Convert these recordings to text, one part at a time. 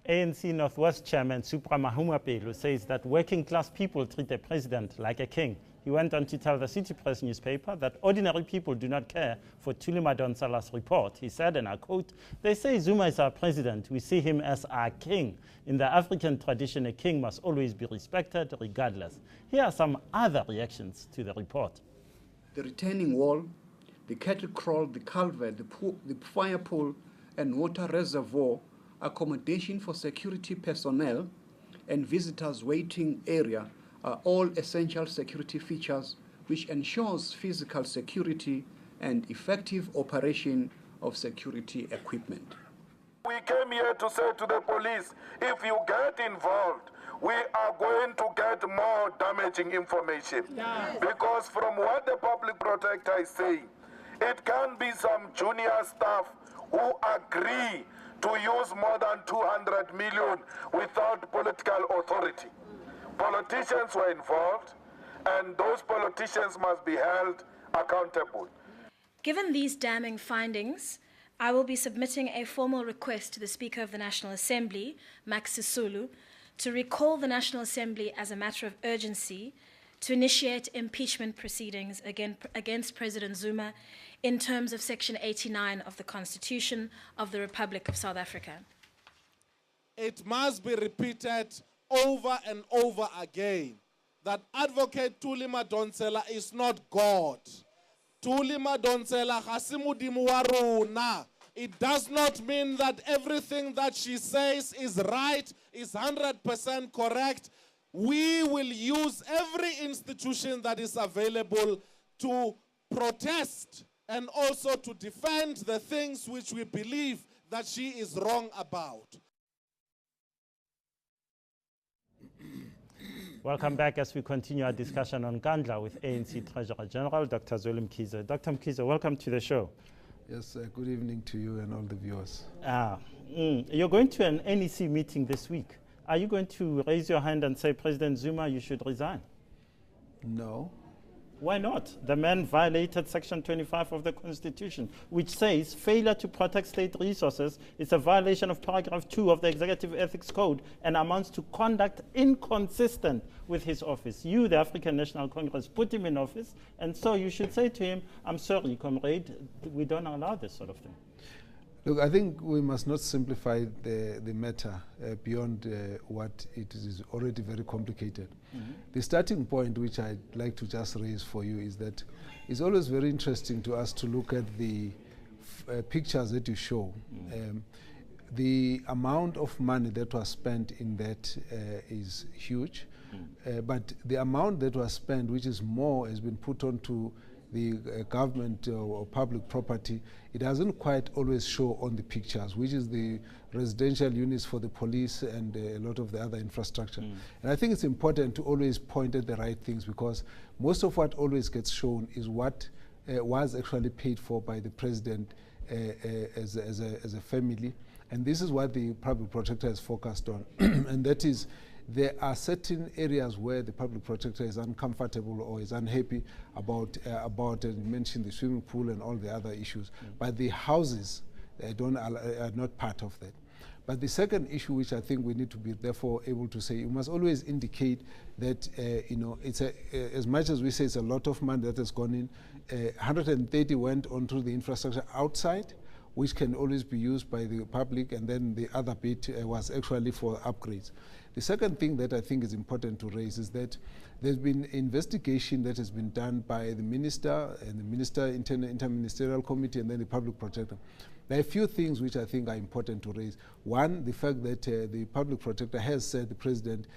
ANC Northwest Chairman Supra Mahumapelo says that working class people treat the president like a king. He went on to tell the City Press newspaper that ordinary people do not care for Thuli Madonsela's report. He said, and I quote, "They say Zuma is our president. We see him as our king. In the African tradition, a king must always be respected regardless." Here are some other reactions to the report. The retaining wall, the cattle kraal, the culvert, the fire pool and water reservoir, accommodation for security personnel and visitors waiting area are all essential security features which ensures physical security and effective operation of security equipment. We came here to say to the police, if you get involved, we are going to get more damaging information. Yes. Because from what the public protector is saying, it can be some junior staff who agree to use more than 200 million without political authority. Politicians were involved, and those politicians must be held accountable. Given these damning findings, I will be submitting a formal request to the Speaker of the National Assembly, Max Sisulu, to recall the National Assembly as a matter of urgency to initiate impeachment proceedings against President Zuma in terms of Section 89 of the Constitution of the Republic of South Africa. It must be repeated over and over again that Advocate Thuli Madonsela is not God. Thuli Madonsela ga se modimo wa rona. It does not mean that everything that she says is right, is 100% correct. We will use every institution that is available to protest and also to defend the things which we believe that she is wrong about. Welcome back as we continue our discussion on Nkandla with ANC Treasurer General, Dr. Zweli Mkhize. Dr. Mkhize, welcome to the show. Yes, good evening to you and all the viewers. You're going to an NEC meeting this week. Are you going to raise your hand and say, President Zuma, you should resign? No. Why not? The man violated Section 25 of the Constitution, which says failure to protect state resources is a violation of paragraph 2 of the Executive Ethics Code and amounts to conduct inconsistent with his office. You, the African National Congress, put him in office, and so you should say to him, I'm sorry, comrade, we don't allow this sort of thing. Look, I think we must not simplify the matter beyond what it is already very complicated. Mm-hmm. The starting point, which I'd like to just raise for you, is that it's always very interesting to us to look at the pictures that you show. Mm-hmm. The amount of money that was spent in that is huge, but the amount that was spent, which is more, has been put onto the government or public property. It doesn't quite always show on the pictures, which is the residential units for the police and a lot of the other infrastructure. And I think it's important to always point at the right things, because most of what always gets shown is what was actually paid for by the president as a family. And this is what the public protector has focused on. And that is, there are certain areas where the public protector is uncomfortable or is unhappy about and you mentioned the swimming pool and all the other issues. But the houses are not part of that. But the second issue, which I think we need to be therefore able to say, you must always indicate that it's as much as we say it's a lot of money that has gone in, 130 went onto the infrastructure outside, which can always be used by the public, and then the other bit was actually for upgrades. The second thing that I think is important to raise is that there's been investigation that has been done by the minister and the interministerial committee and then the public protector. There are a few things which I think are important to raise. One, the fact that the public protector has said the president,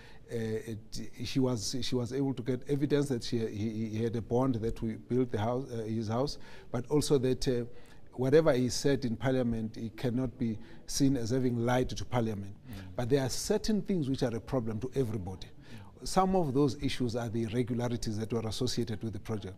she was able to get evidence that he had a bond that we built the house, his house, but also that whatever he said in Parliament, it cannot be seen as having lied to Parliament. But there are certain things which are a problem to everybody. Some of those issues are the irregularities that were associated with the project.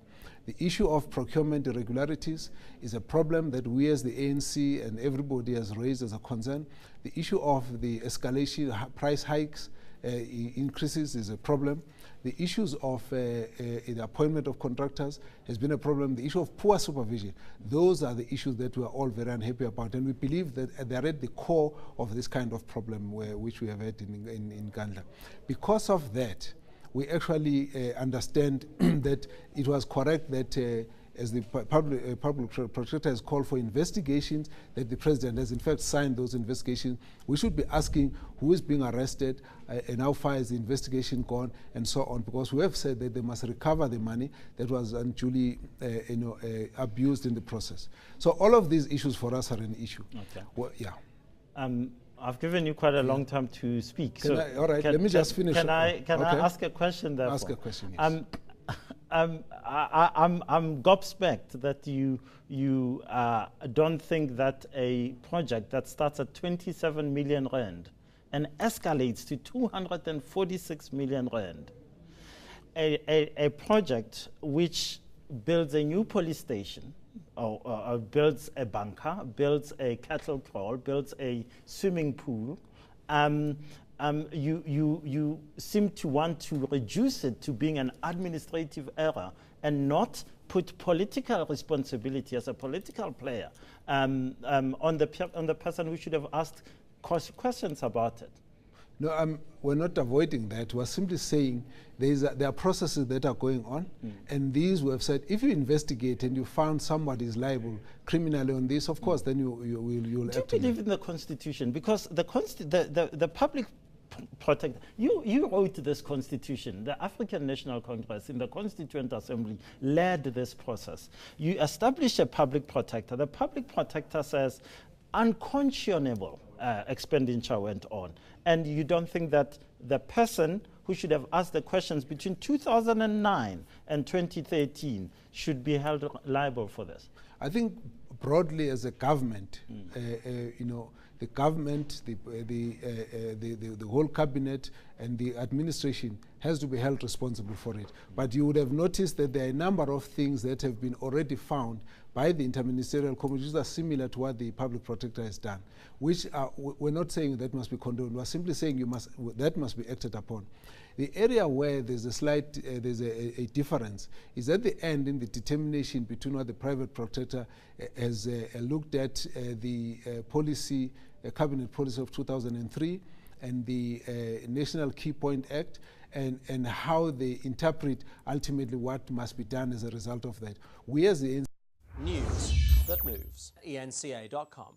The issue of procurement irregularities is a problem that we as the ANC and everybody has raised as a concern. The issue of the escalation price hikes increases is a problem. The issues of the appointment of contractors has been a problem. The issue of poor supervision, those are the issues that we are all very unhappy about. And we believe that they are at the core of this kind of problem which we have had in Nkandla. Because of that, we actually understand that it was correct that as the public protector has called for investigations, that the president has in fact signed those investigations. We should be asking who is being arrested and how far is the investigation gone and so on, because we have said that they must recover the money that was unduly abused in the process. So all of these issues for us are an issue. Okay. Well, yeah. I've given you quite a long time to speak. All right, let me just finish. Can I ask a question therefore? Ask a question, yes. I'm gobsmacked that you don't think that a project that starts at 27 million rand and escalates to 246 million rand, a project which builds a new police station, or builds a bunker, builds a cattle kraal, builds a swimming pool, you seem to want to reduce it to being an administrative error and not put political responsibility as a political player on the person who should have asked questions about it. No, we're not avoiding that. We're simply saying there are processes that are going on, and these we have said, if you investigate and you found somebody is liable criminally on this, of course, then you'll act. Do you believe in the Constitution? Because the public protector, you wrote this Constitution. The African National Congress in the Constituent Assembly led this process. You established a public protector. The public protector says unconscionable expenditure went on. And you don't think that the person who should have asked the questions between 2009 and 2013 should be held liable for this? I think broadly as a government, the government, the whole cabinet and the administration has to be held responsible for it. But you would have noticed that there are a number of things that have been already found by the interministerial committees that are similar to what the public protector has done, which we're not saying that must be condoned. We're simply saying that must be acted upon. The area where there's a slight, there's a difference is at the end in the determination between what the private protector has looked at the policy, cabinet policy of 2003 and the National Key Point Act and how they interpret ultimately what must be done as a result of that. We as the News that moves. eNCA.com.